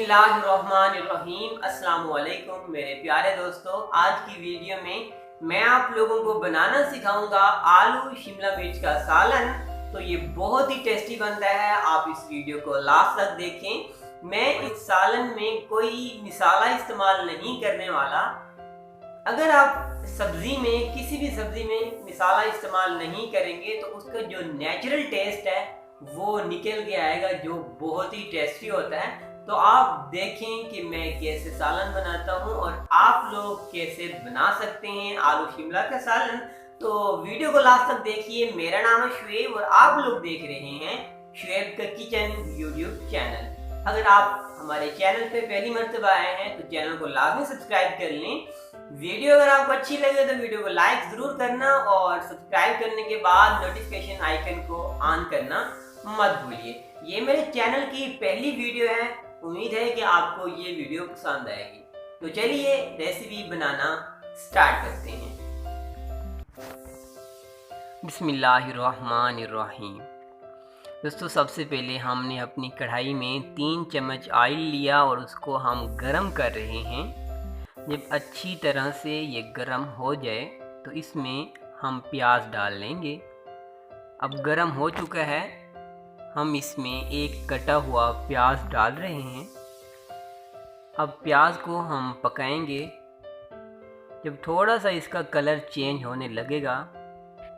बिस्मिल्लाहिर्रहमानिर्रहीम। अस्सलाम वालेकुम मेरे प्यारे दोस्तों। आज की वीडियो में मैं आप लोगों को बनाना सिखाऊंगा आलू शिमला मिर्च का सालन। तो ये बहुत ही टेस्टी बनता है, आप इस वीडियो को लास्ट तक देखें। मैं इस सालन में कोई मसाला इस्तेमाल नहीं करने वाला। अगर आप सब्जी में किसी भी सब्जी में मसाला इस्तेमाल नहीं करेंगे तो उसका जो नेचुरल टेस्ट है वो निकल के आएगा, जो बहुत ही टेस्टी होता है। तो आप देखें कि मैं कैसे सालन बनाता हूं और आप लोग कैसे बना सकते हैं आलू शिमला का सालन। तो वीडियो को लास्ट तक देखिए। मेरा नाम है शुएब और आप लोग देख रहे हैं शुएब का किचन यूट्यूब चैनल। अगर आप हमारे चैनल पे पहली मर्तबा आए हैं तो चैनल को लाजमी सब्सक्राइब कर लें। वीडियो अगर आपको अच्छी लगे तो वीडियो को लाइक जरूर करना और सब्सक्राइब करने के बाद नोटिफिकेशन आइकन को ऑन करना मत भूलिए। ये मेरे चैनल की पहली वीडियो है, उम्मीद है कि आपको ये वीडियो पसंद आएगी। तो चलिए रेसिपी बनाना स्टार्ट करते हैं। बिस्मिल्लाहिर्रहमानिर्रहीम। दोस्तों, सबसे पहले हमने अपनी कढ़ाई में 3 चम्मच ऑयल लिया और उसको हम गरम कर रहे हैं। जब अच्छी तरह से ये गरम हो जाए तो इसमें हम प्याज डाल लेंगे। अब गरम हो चुका है, हम इसमें एक कटा हुआ प्याज डाल रहे हैं। अब प्याज को हम पकाएंगे। जब थोड़ा सा इसका कलर चेंज होने लगेगा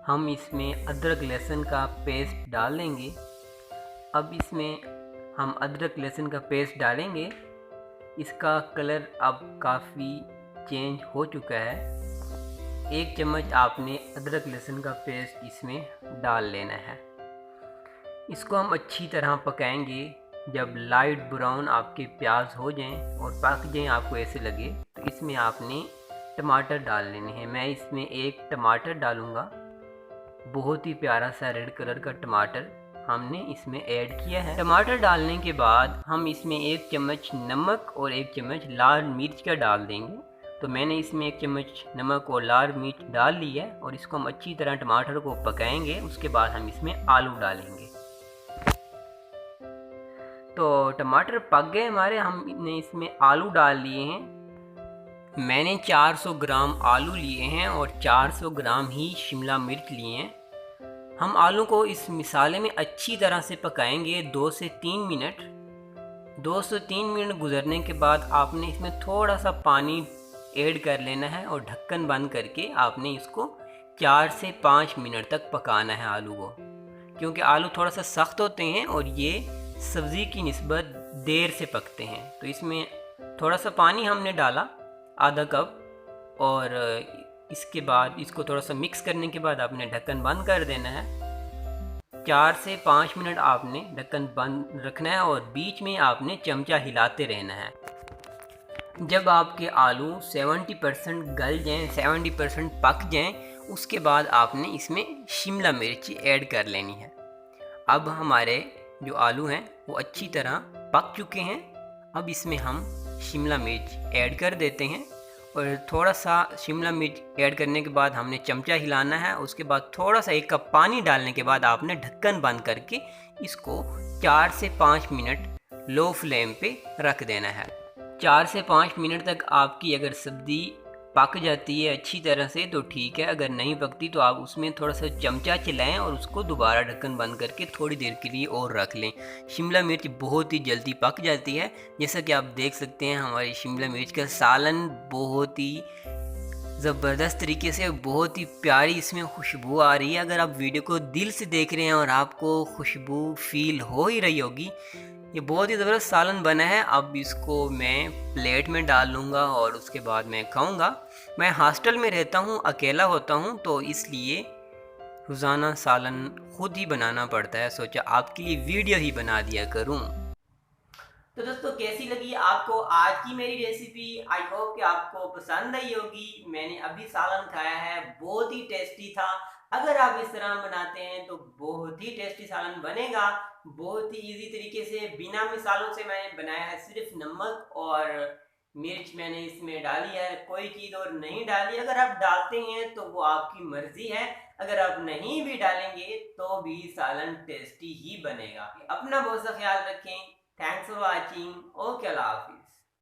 हम इसमें अदरक लहसुन का पेस्ट डाल देंगे। अब इसमें हम अदरक लहसुन का पेस्ट डालेंगे। इसका कलर अब काफ़ी चेंज हो चुका है। 1 चम्मच आपने अदरक लहसुन का पेस्ट इसमें डाल लेना है। इसको हम अच्छी तरह पकाएंगे। जब लाइट ब्राउन आपके प्याज हो जाएं और पक जाएं, आपको ऐसे लगे, तो इसमें आपने टमाटर डाल लेने हैं। मैं इसमें 1 टमाटर डालूँगा। बहुत ही प्यारा सा रेड कलर का टमाटर हमने इसमें ऐड किया है। टमाटर डालने के बाद हम इसमें 1 चम्मच नमक और 1 चम्मच लाल मिर्च का डाल देंगे। तो मैंने इसमें 1 चम्मच नमक और लाल मिर्च डाल ली है और इसको हम अच्छी तरह टमाटर को पकाएंगे। उसके बाद हम इसमें आलू डालेंगे। तो टमाटर पक गए हमारे, हमने इसमें आलू डाल लिए हैं। मैंने 400 ग्राम आलू लिए हैं और 400 ग्राम ही शिमला मिर्च लिए हैं। हम आलू को इस मसाले में अच्छी तरह से पकाएंगे 2 से 3 मिनट। 2 से 3 मिनट गुजरने के बाद आपने इसमें थोड़ा सा पानी ऐड कर लेना है और ढक्कन बंद करके आपने इसको 4 से 5 मिनट तक पकाना है आलू को, क्योंकि आलू थोड़ा सा सख्त होते हैं और ये सब्ज़ी की निस्बत देर से पकते हैं। तो इसमें थोड़ा सा पानी हमने डाला, आधा कप, और इसके बाद इसको थोड़ा सा मिक्स करने के बाद आपने ढक्कन बंद कर देना है। 4 से 5 मिनट आपने ढक्कन बंद रखना है और बीच में आपने चमचा हिलाते रहना है। जब आपके आलू 70% गल जाएं, 70% पक जाएं, उसके बाद आपने इसमें शिमला मिर्च ऐड कर लेनी है। अब हमारे जो आलू हैं वो अच्छी तरह पक चुके हैं। अब इसमें हम शिमला मिर्च ऐड कर देते हैं और थोड़ा सा शिमला मिर्च ऐड करने के बाद हमने चमचा हिलाना है। उसके बाद थोड़ा सा 1 कप पानी डालने के बाद आपने ढक्कन बंद करके इसको 4 से 5 मिनट लो फ्लेम पे रख देना है। 4 से 5 मिनट तक आपकी अगर सब्ज़ी पक जाती है अच्छी तरह से तो ठीक है, अगर नहीं पकती तो आप उसमें थोड़ा सा चमचा चलाएं और उसको दोबारा ढक्कन बंद करके थोड़ी देर के लिए और रख लें। शिमला मिर्च बहुत ही जल्दी पक जाती है। जैसा कि आप देख सकते हैं हमारी शिमला मिर्च का सालन बहुत ही ज़बरदस्त तरीके से, बहुत ही प्यारी इसमें खुशबू आ रही है। अगर आप वीडियो को दिल से देख रहे हैं और आपको खुशबू फील हो ही रही होगी, ये बहुत ही ज़बरदस्त सालन बना है। अब इसको मैं प्लेट में डाल लूँगा और उसके बाद मैं खाऊँगा। मैं हॉस्टल में रहता हूँ, अकेला होता हूँ, तो इसलिए रोज़ाना सालन खुद ही बनाना पड़ता है। सोचा आपके लिए वीडियो ही बना दिया करूँ। तो दोस्तों, कैसी लगी आपको आज की मेरी रेसिपी? आई होप कि आपको पसंद आई होगी। मैंने अभी सालन खाया है, बहुत ही टेस्टी था। अगर आप इस तरह बनाते हैं तो बहुत ही टेस्टी सालन बनेगा। बहुत ही इजी तरीके से बिना मिसालों से मैंने बनाया है। सिर्फ नमक और मिर्च मैंने इसमें डाली है, कोई चीज़ और नहीं डाली। अगर आप डालते हैं तो वो आपकी मर्जी है, अगर आप नहीं भी डालेंगे तो भी सालन टेस्टी ही बनेगा। अपना बहुत सा ख्याल रखें। Thanks for watching. ओके, अल्लाह हाफिज़।